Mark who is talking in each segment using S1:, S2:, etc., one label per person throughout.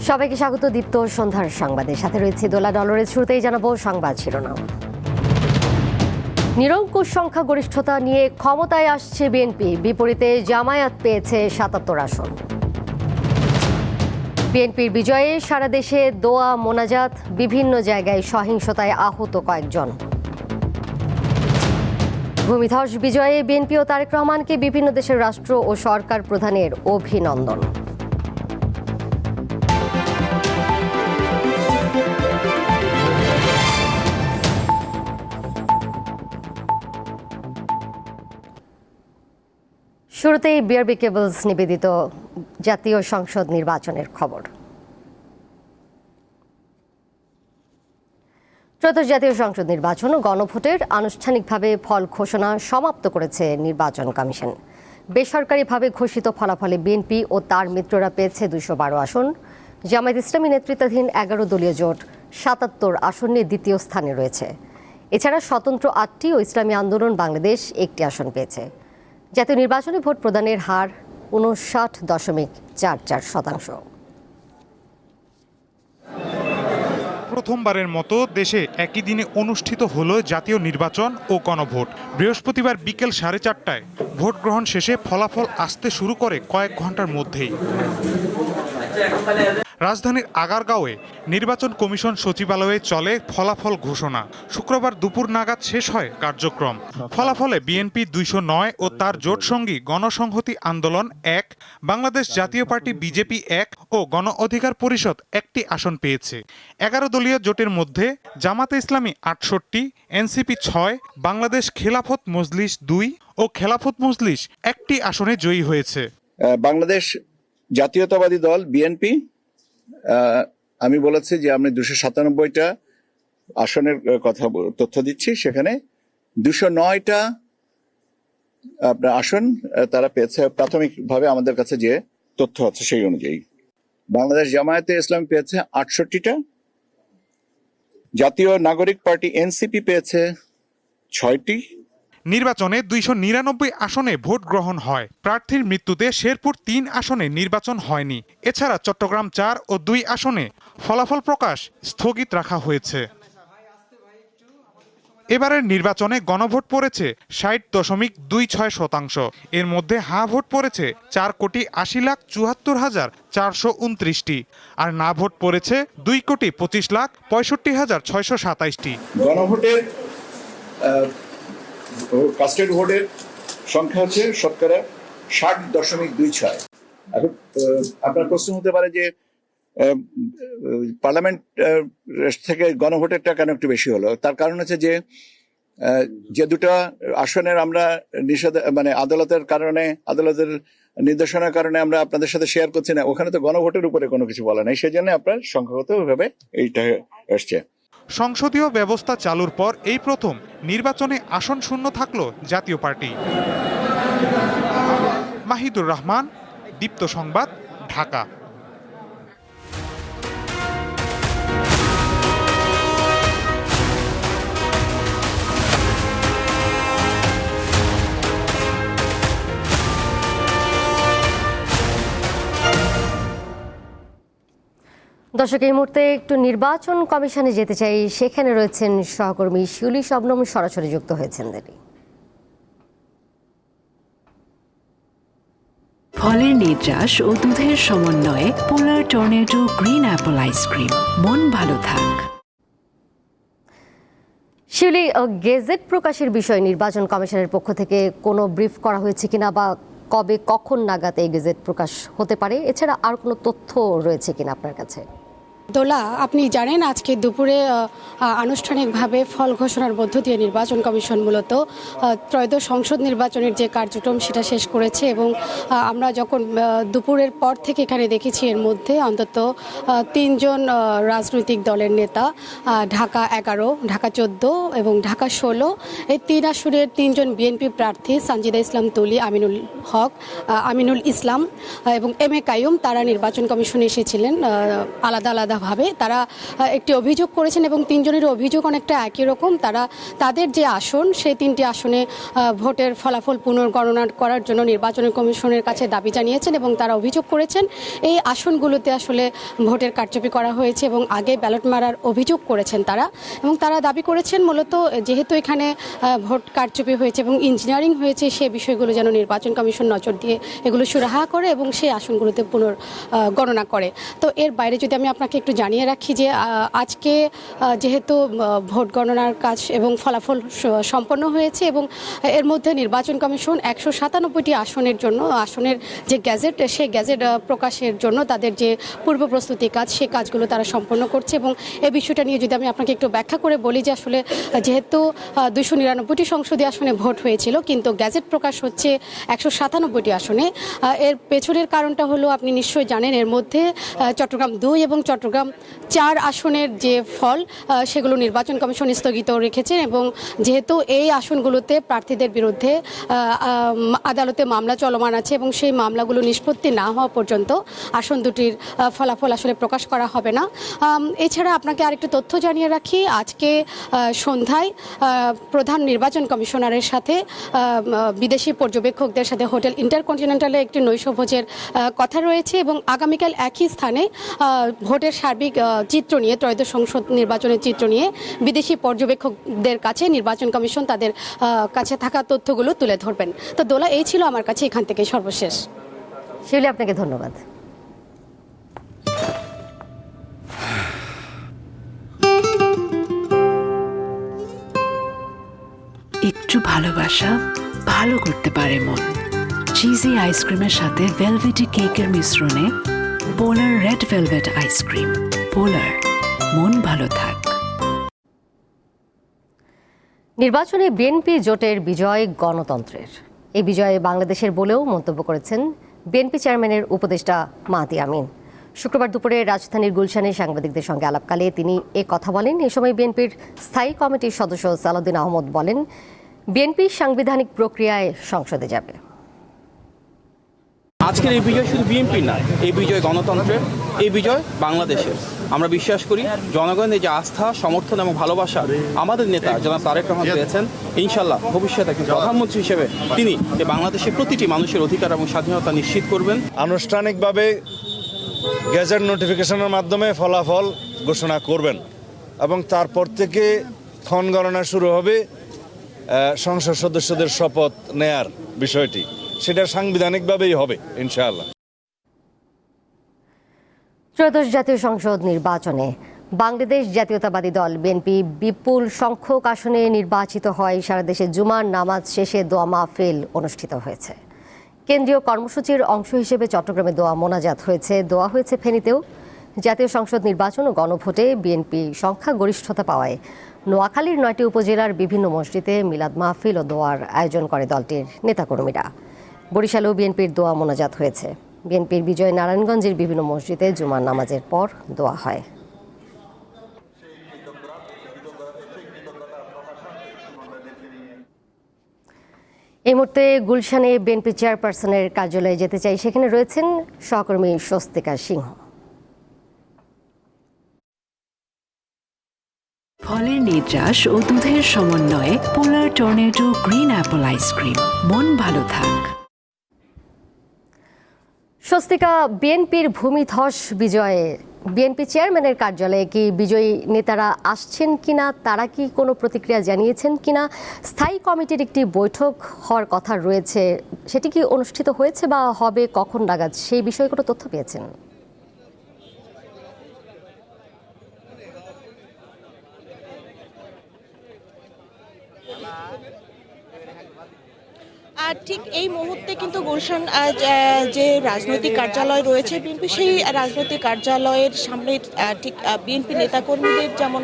S1: সবাইকে স্বাগত দীপ্ত সন্ধ্যার সংবাদের সাথে রয়েছে দোলা ডলরের। শুরুতেই জানাবো সংবাদ শিরোনাম। নিরঙ্কুশ সংখ্যাগরিষ্ঠতা নিয়ে ক্ষমতায় আসছে বিএনপি, বিপরীতে জামায়াত পেয়েছে ৭৭ আসন। বিএনপির বিজয়ে সারা দেশে দোয়া মোনাজাত, বিভিন্ন জায়গায় সহিংসতায় আহত কয়েকজন। ভূমিধস বিজয়ে বিএনপি ও তারেক রহমানকে বিভিন্ন দেশের রাষ্ট্র ও সরকার প্রধানের অভিনন্দন। শুরুতেই বিআরবি কেবলস নিবেদিত জাতীয় সংসদ নির্বাচনের খবর। ত্রয়োদশ জাতীয় সংসদ নির্বাচন ও গণভোটের আনুষ্ঠানিকভাবে ফল ঘোষণা সমাপ্ত করেছে নির্বাচন কমিশন। বেসরকারিভাবে ঘোষিত ফলাফলে বিএনপি ও তার মিত্ররা পেয়েছে ২১২ আসন। জামায়াত ইসলামী নেতৃত্বাধীন ১১ দলীয় জোট ৭৭ আসন নিয়ে দ্বিতীয় স্থানে রয়েছে। এছাড়া স্বতন্ত্র ৮টি ও ইসলামী আন্দোলন বাংলাদেশ ১টি আসন পেয়েছে। জাতীয় নির্বাচনে ভোট প্রদানের হার ৫৯.৪৪%।
S2: প্রথমবারের মতো দেশে একই দিনে অনুষ্ঠিত হলো জাতীয় নির্বাচন ও গণভোট। বৃহস্পতিবার বিকেল ৪:৩০টায় ভোট গ্রহণ শেষে ফলাফল আসতে শুরু করে কয়েক ঘন্টার মধ্যেই। রাজধানীর আগারগাঁওয়ে নির্বাচন কমিশন সচিবালয়ে চলে ফলাফল ঘোষণা। শুক্রবার দুপুর নাগাদ শেষ হয় কার্যক্রম। ফলাফলে বিএনপি ২০৯ ও তার জোটসঙ্গী গণসংহতি আন্দোলন ১, বাংলাদেশ জাতীয় পার্টি বিজেপি ১ ও গণ অধিকার পরিষদ ১টি আসন পেয়েছে। ১১ দলীয় জোটের মধ্যে জামাতে ইসলামী ৬৮, এনসিপি ৬, বাংলাদেশ খেলাফত মজলিস ২ ও খেলাফত মজলিস ১টি আসনে জয়ী হয়েছে।
S3: বাংলাদেশ জাতীয়তাবাদী দল বিএনপি, আমি বলেছি যে আমি ২৯৭টা আসনের তথ্য দিচ্ছি, সেখানে ২০৯টা আপনার আসন তারা পেয়েছে প্রাথমিকভাবে আমাদের কাছে যে তথ্য আছে সেই অনুযায়ী। বাংলাদেশ জামায়াতে ইসলামী পেয়েছে ৬৮টা, জাতীয় নাগরিক পার্টি এনসিপি পেয়েছে ৬টি।
S2: নির্বাচনে ২৯৯ আসনে ভোট গ্রহণ হয়। প্রার্থীর মৃত্যুতে শেরপুর ৩ আসনে নির্বাচন হয়নি। এছাড়া চট্টগ্রাম ৪ ও ২ আসনে ফলাফল প্রকাশ স্থগিত রাখা হয়েছে। এবারের নির্বাচনে গণভোট পড়েছে ৬০.২৬%। এর মধ্যে হ্যাঁ ভোট পড়েছে ৪,৭৪,৪২৯টি, আর না ভোট পড়েছে 2,25,65,627টি।
S3: গণভোটের কাস্টেড ভোটের সংখ্যা হচ্ছে শতকরা ৬০.২৬। এখন আপনার প্রশ্ন হতে পারে যে পার্লামেন্ট থেকে গণভোটেরটা কেন একটু বেশি হলো। তার কারণ হচ্ছে যে দুটো আসনের আমরা আদালতের নির্দেশনার কারণে আমরা আপনাদের সাথে শেয়ার করছি না, ওখানে তো গণভোটের উপরে কোনো কিছু বলা নাই, সেই জন্য আপনার সংখ্যাগতভাবে এইটা এসছে।
S2: সংসদীয় ব্যবস্থা চালুর পর এই প্রথম নির্বাচনে আসন শূন্য থাকলো জাতীয় পার্টি। মাহিদুর রহমান, দীপ্ত সংবাদ, ঢাকা।
S1: দর্শক, এই মুহূর্তে একটু নির্বাচন কমিশনে যেতে চাই। সেখানে রয়েছেন সহকর্মী শিউলি শবনম, সরাসরি যুক্ত হয়েছেন দেরি।
S4: ফলের নির্যাস ও দুধের সমন্বয়ে Polar tornado green apple ice cream. মন ভালো থাক।
S1: শিউলি, গেজেট প্রকাশের বিষয়ে নির্বাচন কমিশনের পক্ষ থেকে কোনো ব্রিফ করা হয়েছে কিনা, বা কবে কখন নাগাদ এই গেজেট প্রকাশ হতে পারে? এছাড়া আর কোনো তথ্য রয়েছে কিনা আপনার কাছে?
S5: দোলা, আপনি জানেন আজকে দুপুরে আনুষ্ঠানিকভাবে ফল ঘোষণার মধ্য দিয়ে নির্বাচন কমিশন মূলত ত্রয়োদশ সংসদ নির্বাচনের যে কার্যক্রম সেটা শেষ করেছে, এবং আমরা যখন দুপুরের পর থেকে এখানে দেখেছি এর মধ্যে অন্তত ৩ জন রাজনৈতিক দলের নেতা, ঢাকা ১১, ঢাকা ১৪ এবং ঢাকা ১৬, এই ৩ আসনের ৩ জন বিএনপি প্রার্থী সানজিদা ইসলাম তুলি, আমিনুল হক, আমিনুল ইসলাম এবং এম এ কাইয়ুম, তারা নির্বাচন কমিশনে এসেছিলেন আলাদা আলাদা আলাদাভাবে তারা একটি অভিযোগ করেছেন এবং তিনজনের অভিযোগ অনেকটা একই রকম। তারা তাদের যে আসন সেই 3টি আসনে ভোটের ফলাফল পুনর্গণনা করার জন্য নির্বাচন কমিশনের কাছে দাবি জানিয়েছেন এবং তারা অভিযোগ করেছেন এই আসনগুলোতে আসলে ভোটের কারচুপি করা হয়েছে এবং আগে ব্যালট মারার অভিযোগ করেছেন তারা। এবং তারা দাবি করেছেন মূলত যেহেতু এখানে ভোট কারচুপি হয়েছে এবং ইঞ্জিনিয়ারিং হয়েছে সে বিষয়গুলো যেন নির্বাচন কমিশন নজর দিয়ে এগুলো সুরাহা করে এবং সেই আসনগুলোতে পুনর্গণনা করে। তো এর বাইরে যদি আমি আপনাকে একটু জানিয়ে রাখি যে আজকে যেহেতু ভোট গণনার কাজ এবং ফলাফল সম্পন্ন হয়েছে এবং এর মধ্যে নির্বাচন কমিশন 197টি আসনের জন্য আসনের যে গ্যাজেট সেই গ্যাজেট প্রকাশের জন্য তাদের যে পূর্ব প্রস্তুতি কাজ সেই কাজগুলো তারা সম্পন্ন করছে। এবং এই বিষয়টা নিয়ে যদি আমি আপনাকে একটু ব্যাখ্যা করে বলি যে আসলে যেহেতু 299টি সংসদীয় আসনে ভোট হয়েছিল কিন্তু গ্যাজেট প্রকাশ হচ্ছে 197টি আসনে। এর পেছনের কারণটা হলো আপনি নিশ্চয়ই জানেন এর মধ্যে চট্টগ্রাম 2 এবং চট্টগ্রাম 4 আসনের যে ফল সেগুলো নির্বাচন কমিশন স্থগিত রেখেছেন এবং যেহেতু এই আসনগুলোতে প্রার্থীদের বিরুদ্ধে আদালতে মামলা চলমান আছে এবং সেই মামলাগুলো নিষ্পত্তি না হওয়া পর্যন্ত আসন দুটির ফলাফল আসলে প্রকাশ করা হবে না। এছাড়া আপনাকে আরেকটু তথ্য জানিয়ে রাখি আজকে সন্ধ্যায় প্রধান নির্বাচন কমিশনারের সাথে বিদেশি পর্যবেক্ষকদের সাথে হোটেল ইন্টারকন্টিনেন্টালে একটি নৈশভোজের কথা রয়েছে এবং আগামীকাল একই স্থানে ভোটের সার্বিক চিত্র নিয়ে ত্রয়োদশ সংসদ নির্বাচনের চিত্র নিয়ে বিদেশি পর্যবেক্ষকদের কাছে নির্বাচন কমিশন তাদের কাছে থাকা তথ্যগুলো তুলে ধরবেন। তো দোলা এই ছিল আমার কাছে এখান থেকে সর্বশেষ।
S1: শিউলি আপনাকে ধন্যবাদ।
S4: একটু ভালোবাসা ভালো করতে পারে মন। চিজি আইসক্রিমের সাথে ভেলভেটি কেকের মিশ্রণে পোলার রেড ভেলভেট আইসক্রিম। পোলার, মন ভালো থাক।
S1: নির্বাচনে বিএনপি জোটের বিজয় গণতন্ত্রের। এই বিজয়ে বাংলাদেশের বলেও মন্তব্য করেছেন বিএনপি চেয়ারম্যানের উপদেষ্টা মাহাদি আমিন। শুক্রবার দুপুরে রাজধানীর গুলশানে সাংবাদিকদের সঙ্গে আলাপকালে তিনি এ কথা বলেন। এ সময় বিএনপির স্থায়ী কমিটির সদস্য সালাউদ্দিন আহমদ বলেন, বিএনপি সাংবিধানিক প্রক্রিয়ায় সংসদে যাবে।
S6: আজকের এই বিজয় শুধু বিএনপি না, এই বিজয় গণতন্ত্রের, এই বিজয় বাংলাদেশের। আমরা বিশ্বাস করি জনগণের যে আস্থা, সমর্থন এবং ভালোবাসা আমাদের নেতা জনাব তারেক রহমান পেয়েছেন, ইনশাল্লাহ ভবিষ্যতে একজন প্রধানমন্ত্রী হিসেবে তিনি বাংলাদেশের প্রতিটি মানুষের অধিকার এবং স্বাধীনতা নিশ্চিত করবেন।
S7: আনুষ্ঠানিকভাবে গেজেট নোটিফিকেশনের মাধ্যমে ফলাফল ঘোষণা করবেন এবং তারপর থেকে ক্ষণ গণনা শুরু হবে সংসদ সদস্যদের শপথ নেয়ার বিষয়টি, সেটা সাংবিধানিকভাবেই হবে ইনশাআল্লাহ।
S1: ত্রয়োদশ জাতীয় সংসদ নির্বাচনে বাংলাদেশ জাতীয়তাবাদী দল বিএনপি বিপুল সংখ্যক আসনে নির্বাচিত হয়। সারা দেশে জুমার নামাজ শেষে দোয়া মাহফিল অনুষ্ঠিত হয়েছে। কেন্দ্রীয় কর্মসূচির অংশ হিসেবে চট্টগ্রামে দোয়া মোনাজাত হয়েছে, দোয়া হয়েছে ফেনীতেও। জাতীয় সংসদ নির্বাচন ও গণভোটে বিএনপি সংখ্যাগরিষ্ঠতা পাওয়ায় নোয়াখালীর 9টি উপজেলার বিভিন্ন মসজিদে মিলাদ মাহফিল ও দোয়ার আয়োজন করে দলটির নেতাকর্মীরা। বরিশালেও বিএনপির দোয়া মোনাজাত হয়েছে। বিএনপির বিজয় নারায়ণগঞ্জের বিভিন্ন মসজিদে জুমার নামাজের পর দোয়া হয়। এই মুহূর্তে গুলশানে বিএনপি চেয়ারপারসনের কার্যালয়ে যেতে চাই, সেখানে রয়েছেন সহকর্মী স্বস্তিকা সিংহ।
S4: ফলের নির্যাস ও দুধের সমন্বয়ে Polar tornado green apple ice cream. মন ভালো থাক।
S1: স্বস্তিকা, বিএনপির ভূমিধস বিজয়ে বিএনপি চেয়ারম্যানের কার্যালয়ে কি বিজয়ী নেতারা আসছেন কিনা, তারা কি কোনো প্রতিক্রিয়া জানিয়েছেন কিনা? স্থায়ী কমিটির একটি বৈঠক হওয়ার কথা রয়েছে, সেটি কি অনুষ্ঠিত হয়েছে বা হবে কখন নাগাদ, সেই বিষয়ে কোনো তথ্য পেয়েছেন?
S8: ঠিক এই মুহূর্তে কিন্তু গুলশান যে রাজনৈতিক কার্যালয় রয়েছে বিএনপি, সেই রাজনৈতিক কার্যালয়ের সামনে ঠিক বিএনপি নেতাকর্মীদের যেমন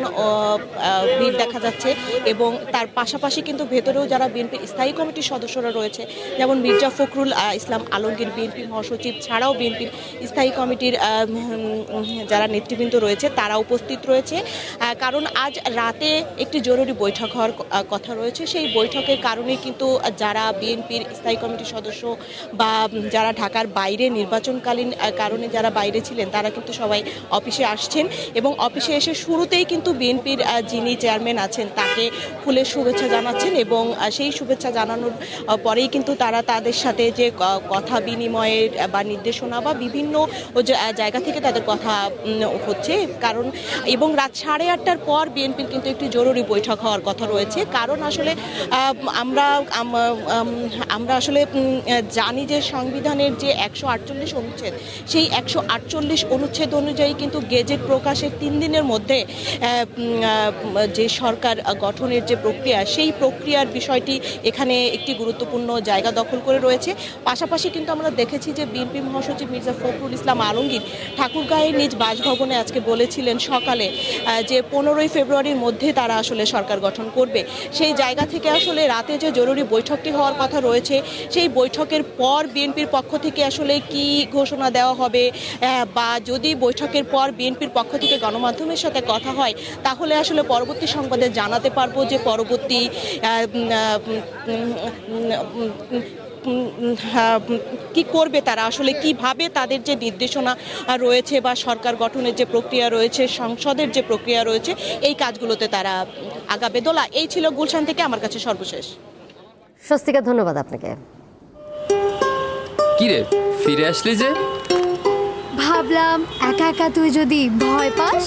S8: ভিড় দেখা যাচ্ছে এবং তার পাশাপাশি কিন্তু ভেতরেও যারা বিএনপি স্থায়ী কমিটির সদস্যরা রয়েছে, যেমন মির্জা ফখরুল ইসলাম আলমগীর বিএনপি মহাসচিব ছাড়াও বিএনপির স্থায়ী কমিটির যারা নেতৃবৃন্দ রয়েছে তারা উপস্থিত রয়েছে। কারণ আজ রাতে একটি জরুরি বৈঠক হওয়ার কথা রয়েছে। সেই বৈঠকের কারণে কিন্তু যারা বিএনপি বিএনপির স্থায়ী কমিটির সদস্য বা যারা ঢাকার বাইরে নির্বাচনকালীন কারণে যারা বাইরে ছিলেন তারা কিন্তু সবাই অফিসে আসছেন এবং অফিসে এসে শুরুতেই কিন্তু বিএনপির যিনি চেয়ারম্যান আছেন তাকে ফুলের শুভেচ্ছা জানাচ্ছেন এবং সেই শুভেচ্ছা জানানোর পরেই কিন্তু তারা তাদের সাথে যে কথা বিনিময়ের বা নির্দেশনা বা বিভিন্ন জায়গা থেকে তাদের কথা হচ্ছে কারণ এবং রাত 8:30টার পর বিএনপির কিন্তু একটি জরুরি বৈঠক হওয়ার কথা রয়েছে কারণ আসলে আমরা আসলে জানি যে সংবিধানের যে 148 অনুচ্ছেদ সেই 148 অনুচ্ছেদ অনুযায়ী কিন্তু গেজেট প্রকাশের 3 দিনের মধ্যে যে সরকার গঠনের যে প্রক্রিয়া সেই প্রক্রিয়ার বিষয়টি এখানে একটি গুরুত্বপূর্ণ জায়গা দখল করে রয়েছে। পাশাপাশি কিন্তু আমরা দেখেছি যে বিএনপি মহাসচিব মির্জা ফখরুল ইসলাম আলমগীর ঠাকুরগাঁয়ের নিজ বাসভবনে আজকে বলেছিলেন সকালে যে 15ই ফেব্রুয়ারির মধ্যে তারা আসলে সরকার গঠন করবে। সেই জায়গা থেকে আসলে রাতে যে জরুরি বৈঠকটি হওয়ার কথা রয়েছে সেই বৈঠকের পর বিএনপির পক্ষ থেকে আসলে কি ঘোষণা দেওয়া হবে বা যদি বৈঠকের পর বিএনপির পক্ষ থেকে গণমাধ্যমের সাথে কথা হয় তাহলে আসলে পরবর্তী সংবাদে জানাতে পারবো যে পরবর্তী কি করবে তারা আসলে কিভাবে তাদের যে নির্দেশনা রয়েছে বা সরকার গঠনের যে প্রক্রিয়া রয়েছে সংসদের যে প্রক্রিয়া রয়েছে এই কাজগুলোতে তারা আগাবে। দোলা, এই ছিল গুলশান থেকে আমার কাছে সর্বশেষ।
S1: স্বস্তিকা, ধন্যবাদ আপনাকে।
S9: কি রে, ফিরে আসলি যে?
S10: ভাবলাম একা একা তুই যদি ভয় পাস।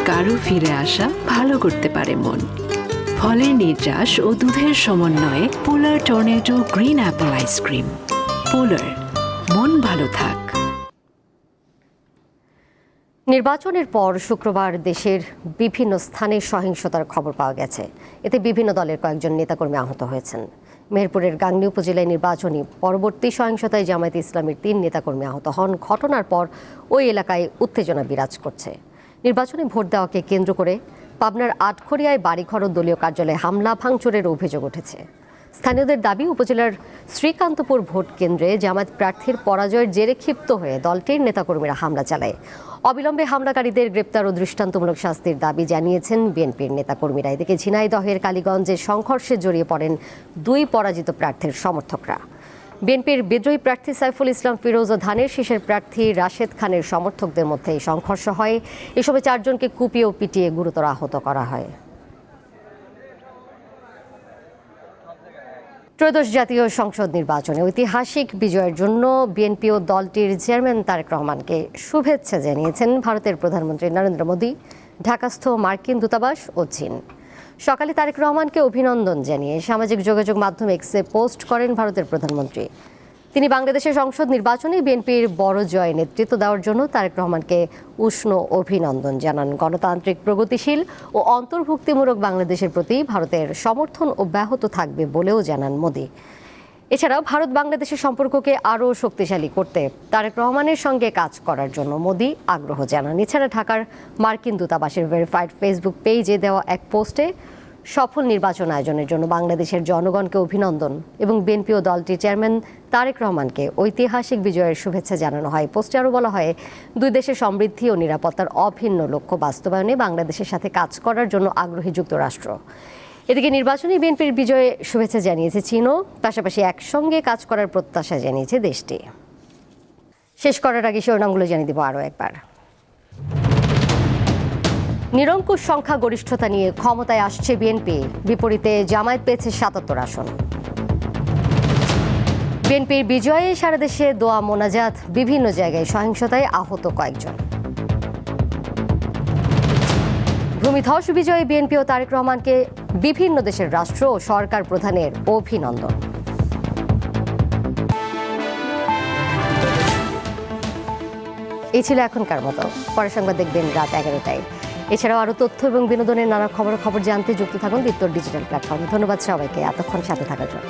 S4: কারো ফিরে আসা ভালো করতে পারে মন। ফলের নির্যাস ও দুধের সমন্বয়ে Polar tornado green apple ice cream. Polar, মন ভালো থাক।
S1: নির্বাচনের পর শুক্রবার দেশের বিভিন্ন স্থানে সহিংসতার খবর পাওয়া গেছে। এতে বিভিন্ন দলের কয়েকজন নেতাকর্মী আহত হয়েছেন। মেহেরপুরের গাংনী উপজেলায় নির্বাচনী পরবর্তী সহিংসতায় জামায়াতে ইসলামীর 3 নেতাকর্মী আহত হন। ঘটনার পর ওই এলাকায় উত্তেজনা বিরাজ করছে। নির্বাচনে ভোট দেওয়াকে কেন্দ্র করে পাবনার আটখড়িয়ায় বাড়িঘর ও দলীয় কার্যালয়ে হামলা ভাঙচুরের অভিযোগ উঠেছে। স্থানীয়দের দাবি, উপজেলার শ্রীকান্তপুর ভোট কেন্দ্রে জামায়াত প্রার্থীর পরাজয়ের জেরে ক্ষিপ্ত হয়ে দলটির নেতাকর্মীরা হামলা চালায়। অবিলম্বে হামলাকারীদের গ্রেপ্তার ও দৃষ্টান্তমূলক শাস্তির দাবি জানিয়েছেন বিএনপির নেতাকর্মীরা। এদিকে ঝিনাইদহের কালীগঞ্জে সংঘর্ষে জড়িয়ে পড়েন 2 পরাজিত প্রার্থীর সমর্থকরা। বিএনপির বিদ্রোহী প্রার্থী সাইফুল ইসলাম ফিরোজ ও ধানের শীষের প্রার্থী রাশেদ খানের সমর্থকদের মধ্যে এই সংঘর্ষ হয়। এসবে 4 জনকে কুপিয়ে ও পিটিয়ে গুরুতর আহত করা হয়। ত্রয়োদশ জাতীয় সংসদ নির্বাচনে ঐতিহাসিক বিজয়ের জন্য বিএনপি ও দলটির চেয়ারম্যান তারেক রহমানকে শুভেচ্ছা জানিয়েছেন ভারতের প্রধানমন্ত্রী নরেন্দ্র মোদী, ঢাকাস্থ মার্কিন দূতাবাস ও চীন। সকালে তারেক রহমানকে অভিনন্দন জানিয়ে সামাজিক যোগাযোগ মাধ্যম এক্সে পোস্ট করেন ভারতের প্রধানমন্ত্রী। তিনি বাংলাদেশের সংসদ নির্বাচনে বিএনপির বড় জয়ে নেতৃত্ব দেওয়ার জন্য তারেক রহমানকে উষ্ণ অভিনন্দন জানান। গণতান্ত্রিক, প্রগতিশীল ও অন্তর্ভুক্তিমূলক বাংলাদেশের প্রতি ভারতের সমর্থন অব্যাহত থাকবে বলেও জানান মোদী। এছাড়াও ভারত বাংলাদেশের সম্পর্ককে আরও শক্তিশালী করতে তারেক রহমানের সঙ্গে কাজ করার জন্য মোদী আগ্রহ জানান। এছাড়া ঢাকার মার্কিন দূতাবাসের ভেরিফাইড ফেসবুক পেজে দেওয়া এক পোস্টে সফল নির্বাচন আয়োজনের জন্য বাংলাদেশের জনগণকে অভিনন্দন এবং বিএনপি ও দলটির চেয়ারম্যান তারেক রহমানকে ঐতিহাসিক বিজয়ের শুভেচ্ছা জানানো হয়। পোস্টে আরও বলা হয়, 2 দেশের সমৃদ্ধি ও নিরাপত্তার অভিন্ন লক্ষ্য বাস্তবায়নে বাংলাদেশের সাথে কাজ করার জন্য আগ্রহী যুক্তরাষ্ট্র। এদিকে নির্বাচনী বিএনপির বিজয়ে শুভেচ্ছা জানিয়েছে চীনও, পাশাপাশি একসঙ্গে কাজ করার প্রত্যাশা জানিয়েছে দেশটি। শেষ করার আগে শিরোনামগুলো জানিয়ে দেব আরও একবার। নিরঙ্কুশ সংখ্যা গরিষ্ঠতা নিয়ে ক্ষমতায় আসছে বিএনপি, বিপরীতে জামায়াত পেয়েছে 77 আসন। বিএনপির বিজয়ে সারা দেশে দোয়া মোনাজাত, বিভিন্ন জায়গায় সহিংসতায় আহত কয়েকজন। ভূমিধস বিজয়ে বিএনপি ও তারেক রহমানকে বিভিন্ন দেশের রাষ্ট্র ও সরকার প্রধানের অভিনন্দন। এই ছিল এখনকার মতো। পরের সংবাদ দেখবেন রাত 11টায়। এছাড়াও আরও তথ্য এবং বিনোদনের নানা খবর জানতে যুক্ত থাকুন দীপ্তর ডিজিটাল প্ল্যাটফর্মে। ধন্যবাদ সবাইকে এতক্ষণ সাথে থাকার জন্য।